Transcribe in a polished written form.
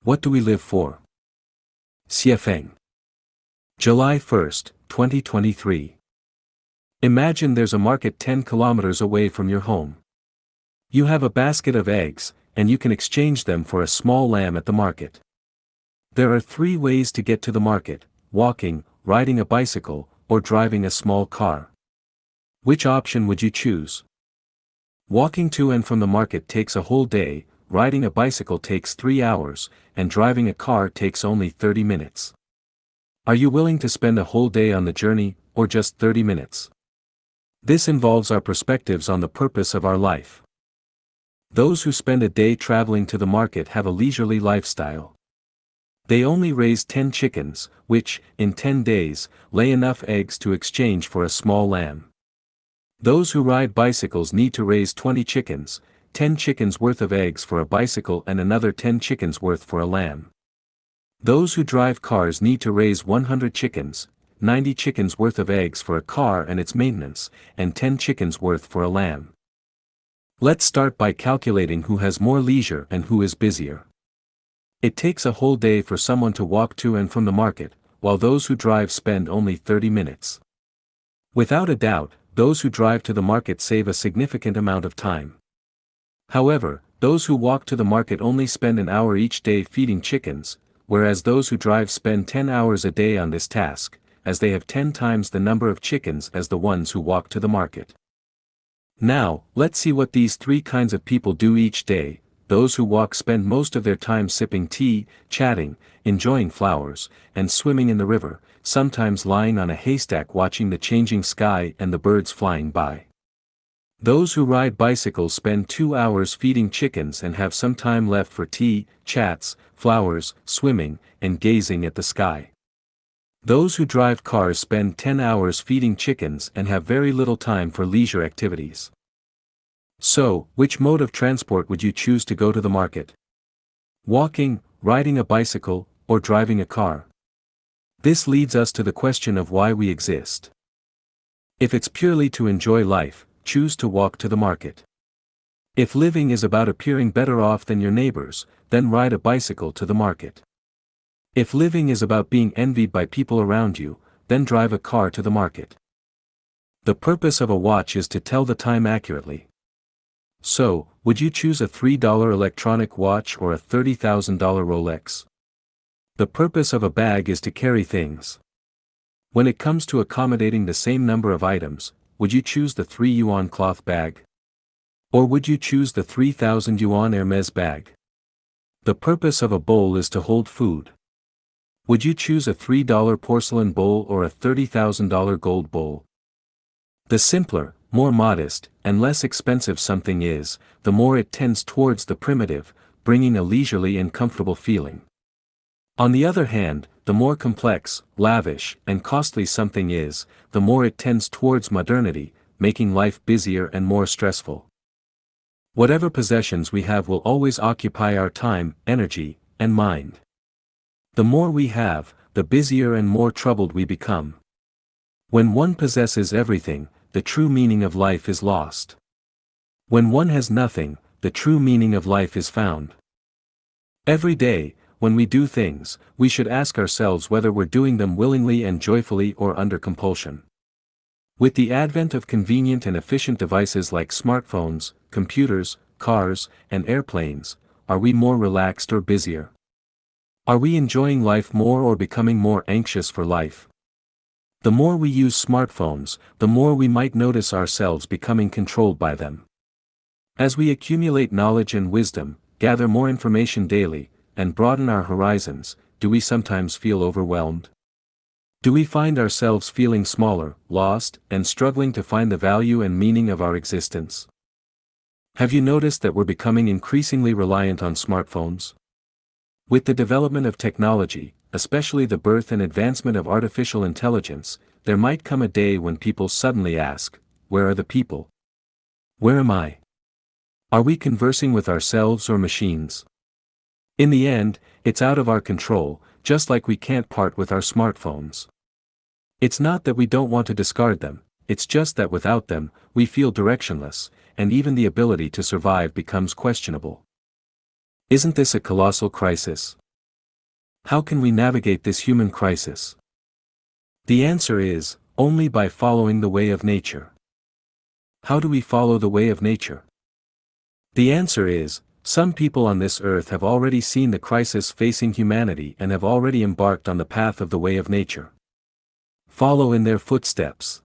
What do we live for? Xiefeng. July 1st, 2023. Imagine there's a market 10 kilometers away from your home. You have a basket of eggs, and you can exchange them for a small lamb at the market. There are 3 ways to get to the market: walking, riding a bicycle, or driving a small car. Which option would you choose? Walking to and from the market takes a whole day, riding a bicycle takes 3 hours, and driving a car takes only 30 minutes. Are you willing to spend a whole day on the journey, or just 30 minutes? This involves our perspectives on the purpose of our life. Those who spend a day traveling to the market have a leisurely lifestyle. They only raise 10 chickens, which, in 10 days, lay enough eggs to exchange for a small lamb. Those who ride bicycles need to raise 20 chickens, 10 chickens worth of eggs for a bicycle and another 10 chickens worth for a lamb. Those who drive cars need to raise 100 chickens, 90 chickens worth of eggs for a car and its maintenance, and 10 chickens worth for a lamb. Let's start by calculating who has more leisure and who is busier. It takes a whole day for someone to walk to and from the market, while those who drive spend only 30 minutes. Without a doubt, those who drive to the market save a significant amount of time. However, those who walk to the market only spend an hour each day feeding chickens, whereas those who drive spend 10 hours a day on this task, as they have 10 times the number of chickens as the ones who walk to the market. Now, let's see what these 3 kinds of people do each day. Those who walk spend most of their time sipping tea, chatting, enjoying flowers, and swimming in the river, sometimes lying on a haystack watching the changing sky and the birds flying by. Those who ride bicycles spend 2 hours feeding chickens and have some time left for tea, chats, flowers, swimming, and gazing at the sky. Those who drive cars spend 10 hours feeding chickens and have very little time for leisure activities. So, which mode of transport would you choose to go to the market? Walking, riding a bicycle, or driving a car? This leads us to the question of why we exist. If it's purely to enjoy life, choose to walk to the market. If living is about appearing better off than your neighbors, then ride a bicycle to the market. If living is about being envied by people around you, then drive a car to the market. The purpose of a watch is to tell the time accurately. So, would you choose a $3 electronic watch or a $30,000 Rolex? The purpose of a bag is to carry things. When it comes to accommodating the same number of items, would you choose the 3 yuan cloth bag? Or would you choose the 3,000 yuan Hermes bag? The purpose of a bowl is to hold food. Would you choose a $3 porcelain bowl or a $30,000 gold bowl? The simpler, more modest, and less expensive something is, the more it tends towards the primitive, bringing a leisurely and comfortable feeling. On the other hand, the more complex, lavish, and costly something is, the more it tends towards modernity, making life busier and more stressful. Whatever possessions we have will always occupy our time, energy, and mind. The more we have, the busier and more troubled we become. When one possesses everything, the true meaning of life is lost. When one has nothing, the true meaning of life is found. Every day, when we do things, we should ask ourselves whether we're doing them willingly and joyfully or under compulsion. With the advent of convenient and efficient devices like smartphones, computers, cars, and airplanes, are we more relaxed or busier? Are we enjoying life more or becoming more anxious for life? The more we use smartphones, the more we might notice ourselves becoming controlled by them. As we accumulate knowledge and wisdom, gather more information daily, and broaden our horizons, do we sometimes feel overwhelmed? Do we find ourselves feeling smaller, lost, and struggling to find the value and meaning of our existence? Have you noticed that we're becoming increasingly reliant on smartphones? With the development of technology, especially the birth and advancement of artificial intelligence, there might come a day when people suddenly ask, where are the people? Where am I? Are we conversing with ourselves or machines? In the end, it's out of our control, just like we can't part with our smartphones. It's not that we don't want to discard them, it's just that without them, we feel directionless, and even the ability to survive becomes questionable. Isn't this a colossal crisis? How can we navigate this human crisis? The answer is, only by following the way of nature. How do we follow the way of nature? The answer is, some people on this earth have already seen the crisis facing humanity and have already embarked on the path of the way of nature. Follow in their footsteps.